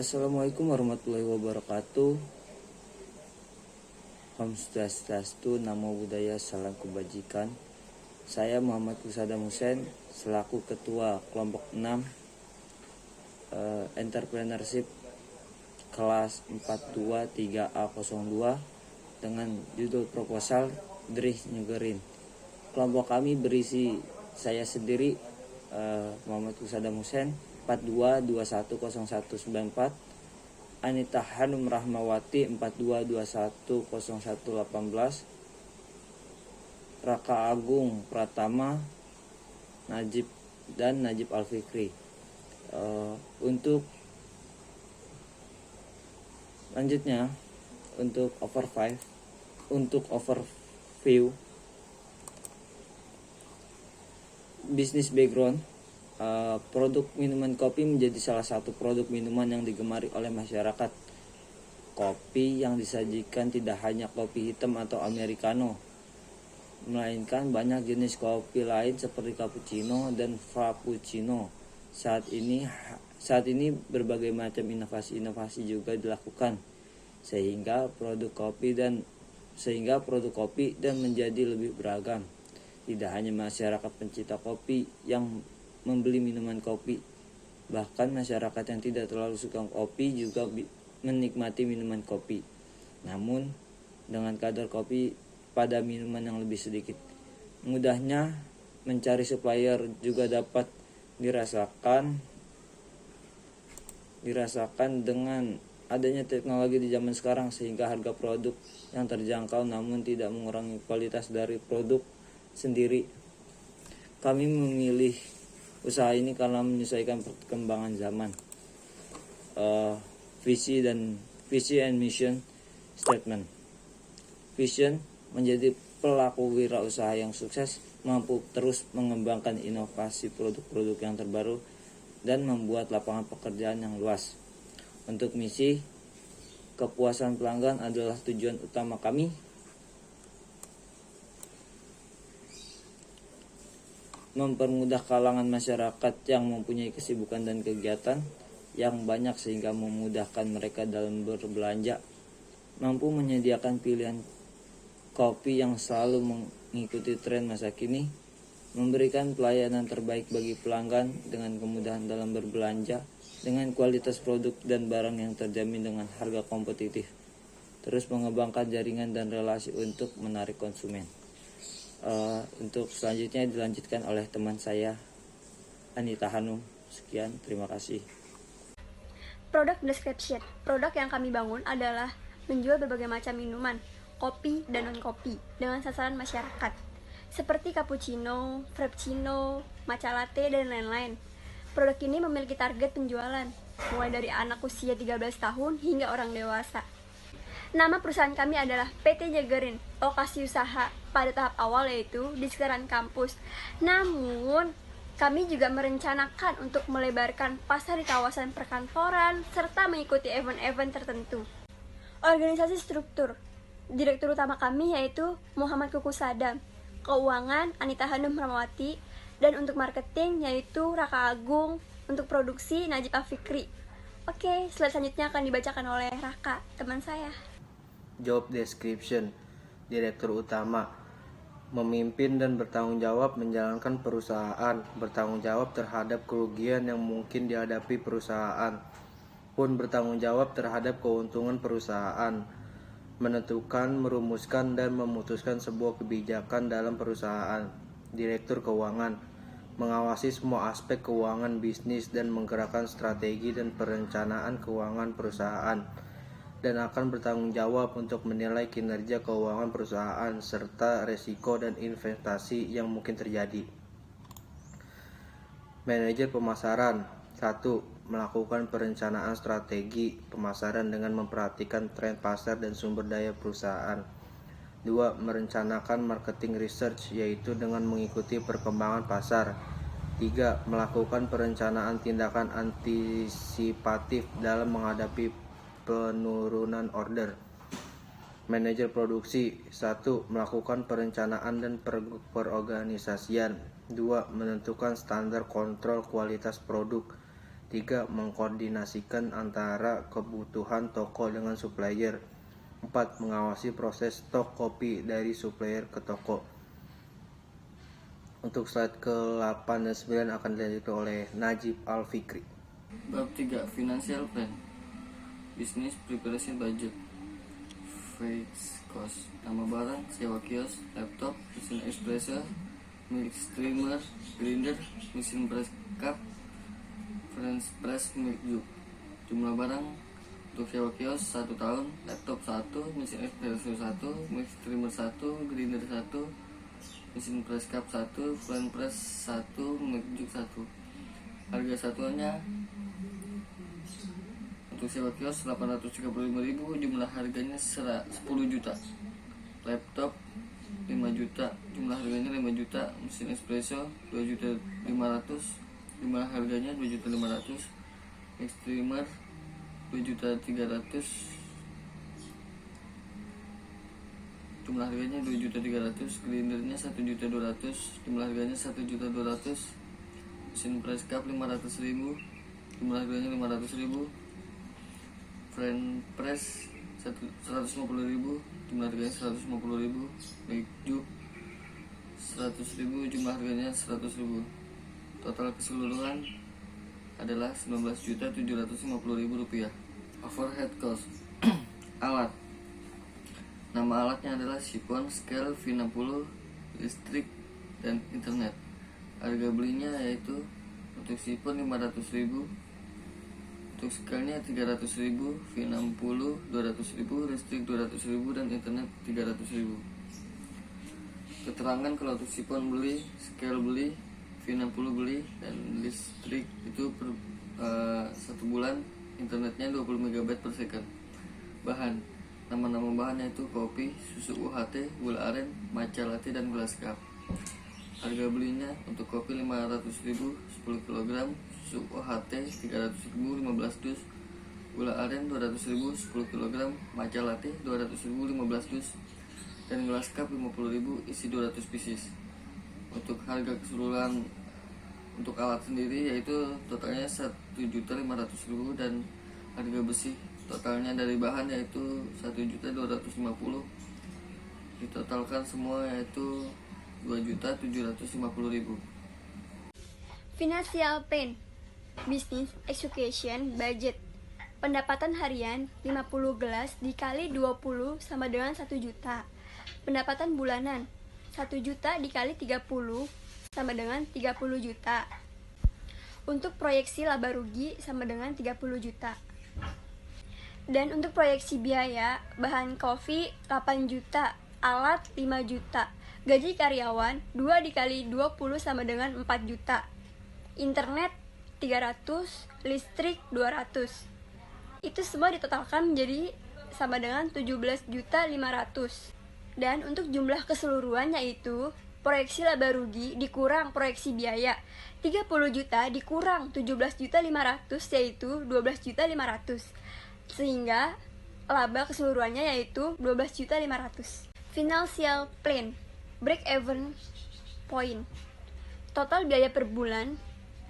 Assalamualaikum warahmatullahi wabarakatuh. Om Swastiastu, Namo Buddhaya, Salam Kebajikan. Saya Muhammad Kusadam Hussein selaku Ketua Kelompok 6 Entrepreneurship kelas 423A02 dengan judul proposal Drih Nyugerin. Kelompok kami berisi saya sendiri, Muhammad Kusadam Hussein 42210194, Anita Hanum Rahmawati 42210118, Raka Agung Pratama, Najib Alfikri. Untuk lanjutnya, untuk overview bisnis background, produk minuman kopi menjadi salah satu produk minuman yang digemari oleh masyarakat. Kopi yang disajikan tidak hanya kopi hitam atau americano, melainkan banyak jenis kopi lain seperti cappuccino dan frappuccino. Saat ini berbagai macam inovasi juga dilakukan sehingga produk kopi dan menjadi lebih beragam. Tidak hanya masyarakat pencinta kopi yang membeli minuman kopi, bahkan masyarakat yang tidak terlalu suka kopi juga menikmati minuman kopi, namun dengan kadar kopi pada minuman yang lebih sedikit. Mudahnya mencari supplier juga dapat dirasakan dengan adanya teknologi di zaman sekarang, sehingga harga produk yang terjangkau namun tidak mengurangi kualitas dari produk sendiri. Kami memilih usaha ini karena menyesuaikan perkembangan zaman. Visi and mission statement. Vision, menjadi pelaku wirausaha yang sukses, mampu terus mengembangkan inovasi produk-produk yang terbaru dan membuat lapangan pekerjaan yang luas. Untuk misi, kepuasan pelanggan adalah tujuan utama kami. Mempermudah kalangan masyarakat yang mempunyai kesibukan dan kegiatan yang banyak sehingga memudahkan mereka dalam berbelanja. Mampu menyediakan pilihan kopi yang selalu mengikuti tren masa kini. Memberikan pelayanan terbaik bagi pelanggan dengan kemudahan dalam berbelanja, dengan kualitas produk dan barang yang terjamin dengan harga kompetitif. Terus mengembangkan jaringan dan relasi untuk menarik konsumen. Untuk selanjutnya dilanjutkan oleh teman saya, Anita Hanum. Sekian, terima kasih. Product description. Produk yang kami bangun adalah menjual berbagai macam minuman, kopi dan non-kopi, dengan sasaran masyarakat, seperti cappuccino, frappuccino, matcha latte, dan lain-lain. Produk ini memiliki target penjualan, mulai dari anak usia 13 tahun hingga orang dewasa. Nama perusahaan kami adalah PT Nyugerin. Lokasi usaha pada tahap awal yaitu di sekitaran kampus. Namun, kami juga merencanakan untuk melebarkan pasar di kawasan perkantoran serta mengikuti event-event tertentu. Organisasi struktur. Direktur utama kami yaitu Muhammad Kusadam. Keuangan Anita Hanum Rahmawati, dan untuk marketing yaitu Raka Agung, untuk produksi Najib Alfikri. Oke, slide selanjutnya akan dibacakan oleh Raka, teman saya. Job description. Direktur utama memimpin dan bertanggung jawab menjalankan perusahaan, bertanggung jawab terhadap kerugian yang mungkin dihadapi perusahaan, pun bertanggung jawab terhadap keuntungan perusahaan, menentukan, merumuskan, dan memutuskan sebuah kebijakan dalam perusahaan. Direktur keuangan mengawasi semua aspek keuangan bisnis dan menggerakkan strategi dan perencanaan keuangan perusahaan, dan akan bertanggung jawab untuk menilai kinerja keuangan perusahaan serta resiko dan investasi yang mungkin terjadi. Manajer pemasaran. 1. Melakukan perencanaan strategi pemasaran dengan memperhatikan tren pasar dan sumber daya perusahaan. 2. Merencanakan marketing research, yaitu dengan mengikuti perkembangan pasar. 3. Melakukan perencanaan tindakan antisipatif dalam menghadapi penurunan order. Manajer produksi. 1. Melakukan perencanaan dan perorganisasian. 2. Menentukan standar kontrol kualitas produk. 3. Mengkoordinasikan antara kebutuhan toko dengan supplier. 4. Mengawasi proses stok kopi dari supplier ke toko. Untuk slide ke-8 dan 9 akan dilanjutkan oleh Najib Al-Fikri. Bab 3. Financial Plan. Business Preparation Budget. Fixed Cost. Nama barang, sewa kios, laptop, mesin espresso, milk steamer, grinder, mesin press cup, French press milk jug. Jumlah barang untuk sewa kios 1 tahun, laptop 1, mesin espresso 1, milk steamer 1, grinder 1, mesin press cup 1, French press 1, milk jug 1. Harga satuannya untuk sewa kios 835.000, jumlah harganya 10 juta. Laptop 5 juta, jumlah harganya 5 juta. Mesin espresso 2.500.000, jumlah harganya 2.500.000. Extremer 2.300.000, jumlah harganya 2.300.000. Grindernya 1.200.000, jumlah harganya 1.200.000. Mesin press cup 500.000, jumlah harganya 500.000. French press 150.000, jumlah harganya 150.000. Milk jug 100.000, jumlah harganya 100.000. Total keseluruhan adalah 19.750.000 rupiah. Overhead cost. Alat. Nama alatnya adalah sipon, scale, V60, listrik, dan internet. Harga belinya yaitu untuk sipon 500.000, untuk scale-nya 300.000, V60 200.000, listrik 200.000, dan internet 300.000. Keterangan kalau untuk sipon beli, scale beli, V60 beli, dan listrik itu per 1 bulan, internetnya 20 MB per second. Bahan. Nama-nama bahannya itu kopi, susu UHT, gula aren, matcha latte, dan gelas cup. Harga belinya untuk kopi 500.000 10 kg, susu UHT 300.000 15 dus, gula aren 200.000 10 kg, matcha latte 200.000 15 dus, dan gelas cup 50.000 isi 200 pieces. Untuk harga keseluruhan untuk alat sendiri yaitu totalnya 1.500.000, dan harga besi totalnya dari bahan yaitu 1.250.000. Ditotalkan semua yaitu 2.750.000. Financial Plan. Business Execution Budget. Pendapatan harian 50 gelas dikali 20 sama dengan 1 juta. Pendapatan bulanan 1 juta dikali 30 sama dengan 30 juta. Untuk proyeksi laba rugi sama dengan 30 juta. Dan untuk proyeksi biaya, bahan kopi 8 juta, alat 5 juta. Gaji karyawan 2 dikali 20 sama dengan 4 juta. Internet 300, listrik 200. Itu semua ditotalkan menjadi sama dengan 17.500.000. Dan untuk jumlah keseluruhan yaitu proyeksi laba rugi dikurang proyeksi biaya 30 juta dikurang 17.500.000 yaitu 12.500.000. Sehingga laba keseluruhannya yaitu 12.500.000. Financial Plan. Break-even point. Total biaya per bulan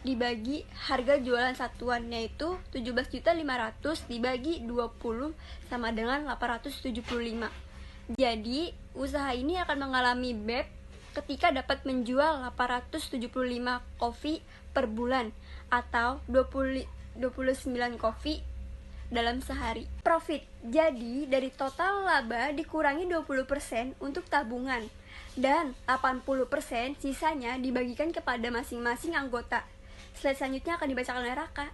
dibagi harga jualan satuan yaitu 17.500.000 dibagi 20 sama dengan 875. Jadi, usaha ini akan mengalami BEP ketika dapat menjual 875 kopi per bulan atau 29 kopi dalam sehari. Profit. Jadi, dari total laba dikurangi 20% untuk tabungan dan 80% sisanya dibagikan kepada masing-masing anggota. Slide selanjutnya akan dibacakan oleh Raka.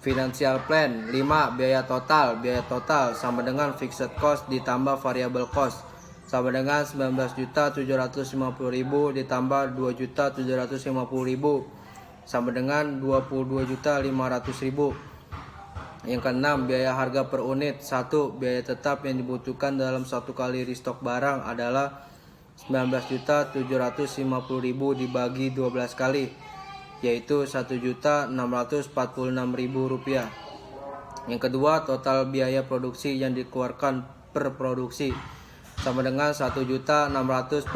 Financial Plan 5. Biaya total sama dengan fixed cost ditambah variable cost sama dengan 19.750.000 ditambah 2.750.000 sama dengan 22.500.000. Yang keenam, biaya harga per unit. 1. Biaya tetap yang dibutuhkan dalam satu kali restock barang adalah 19.750.000 dibagi 12 kali, yaitu 1.646.000 rupiah. Yang kedua, total biaya produksi yang dikeluarkan per produksi. sama dengan 1.646.000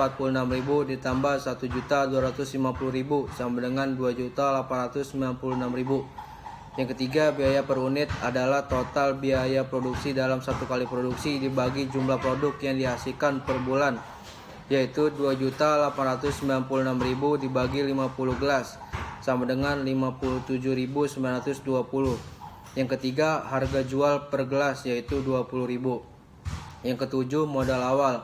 ditambah 1.250.000 sama dengan 2.896.000. Yang ketiga, biaya per unit adalah total biaya produksi dalam satu kali produksi dibagi jumlah produk yang dihasilkan per bulan, yaitu 2.896.000 dibagi 50 gelas sama dengan 57.920. Yang ketiga, harga jual per gelas yaitu 20.000. Yang ketujuh, modal awal.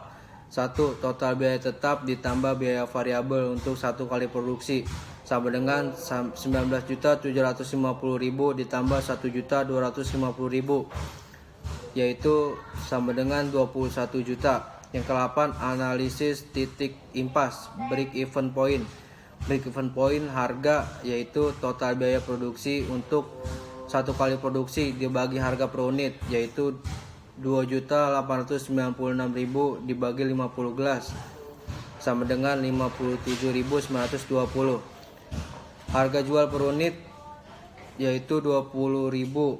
1. Total biaya tetap ditambah biaya variabel untuk satu kali produksi sama dengan 19.750.000 ditambah 1.250.000, yaitu sama dengan 21 juta. Yang ke-8, analisis titik impas break even point. Break even point harga yaitu total biaya produksi untuk satu kali produksi dibagi harga per unit, yaitu 2.896.000 dibagi 50 gelas sama dengan 57.920. Harga jual per unit yaitu 20.000.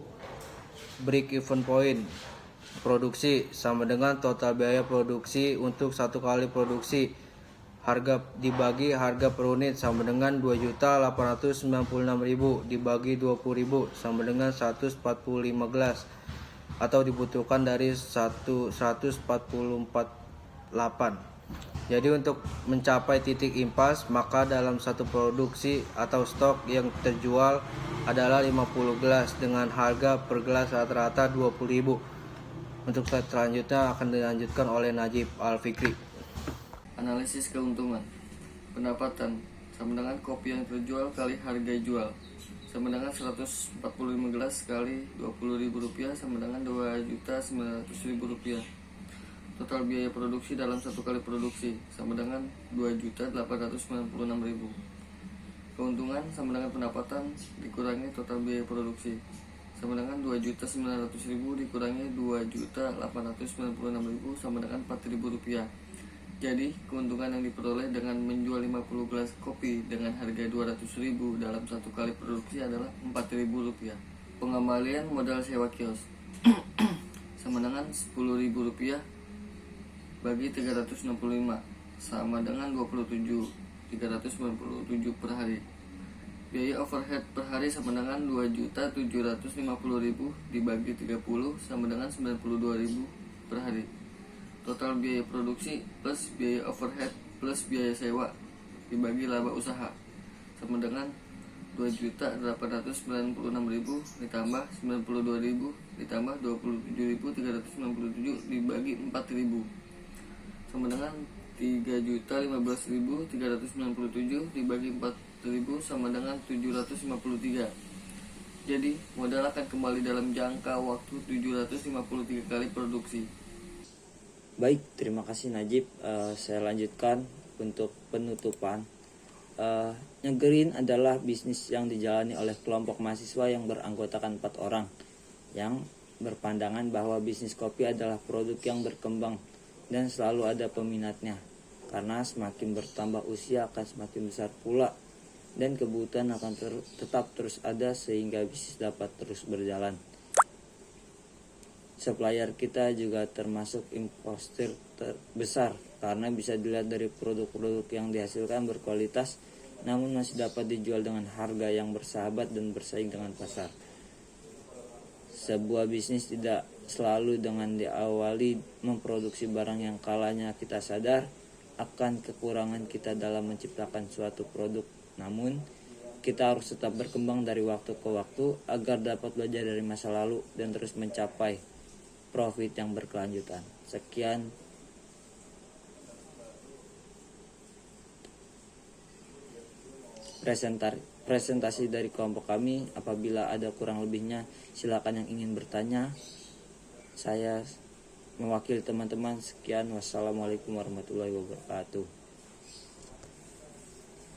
Break even point produksi sama dengan total biaya produksi untuk satu kali produksi, harga dibagi harga per unit sama dengan 2.896.000 dibagi 20.000 sama dengan 145 gelas, atau dibutuhkan dari 144.8. Jadi untuk mencapai titik impas, maka dalam satu produksi atau stok yang terjual adalah 50 gelas dengan harga per gelas rata-rata 20.000. Untuk slide selanjutnya akan dilanjutkan oleh Najib Al-Fikri. Analisis keuntungan. Pendapatan sama dengan kopi yang terjual kali harga jual sama dengan 145 gelas kali Rp20.000 sama dengan Rp2.900.000. Total biaya produksi dalam satu kali produksi sama dengan Rp2.896.000. Keuntungan sama dengan pendapatan dikurangi total biaya produksi sama dengan Rp2.900.000 dikurangi Rp2.896.000 sama dengan Rp4.000. Jadi keuntungan yang diperoleh dengan menjual 50 gelas kopi dengan harga Rp200.000 dalam satu kali produksi adalah Rp4.000. Pengembalian modal sewa kios sama dengan Rp10.000 bagi 365 sama dengan 27.397 per hari. Biaya overhead per hari sama dengan 2.750.000 dibagi 30 sama dengan 92.000 per hari. Total biaya produksi plus biaya overhead plus biaya sewa dibagi laba usaha sama dengan 2.896.000 ditambah 92.000 ditambah 27.397 dibagi 4.000 sama dengan 3.015.397 dibagi 4.000 sama dengan 753. Jadi modal akan kembali dalam jangka waktu 753 kali produksi. Baik, terima kasih Najib. Saya lanjutkan untuk penutupan. Nyegerin adalah bisnis yang dijalani oleh kelompok mahasiswa yang beranggotakan 4 orang yang berpandangan bahwa bisnis kopi adalah produk yang berkembang dan selalu ada peminatnya, karena semakin bertambah usia akan semakin besar pula dan kebutuhan akan tetap terus ada sehingga bisnis dapat terus berjalan. Supplier kita juga termasuk importer terbesar karena bisa dilihat dari produk-produk yang dihasilkan berkualitas namun masih dapat dijual dengan harga yang bersahabat dan bersaing dengan pasar. Sebuah bisnis tidak selalu dengan diawali memproduksi barang yang kalanya kita sadar akan kekurangan kita dalam menciptakan suatu produk. Namun, kita harus tetap berkembang dari waktu ke waktu agar dapat belajar dari masa lalu dan terus mencapai profit yang berkelanjutan. Sekian. Presentasi dari kelompok kami. Apabila ada kurang lebihnya, silakan yang ingin bertanya. Saya mewakili teman-teman. Sekian. Wassalamualaikum warahmatullahi wabarakatuh.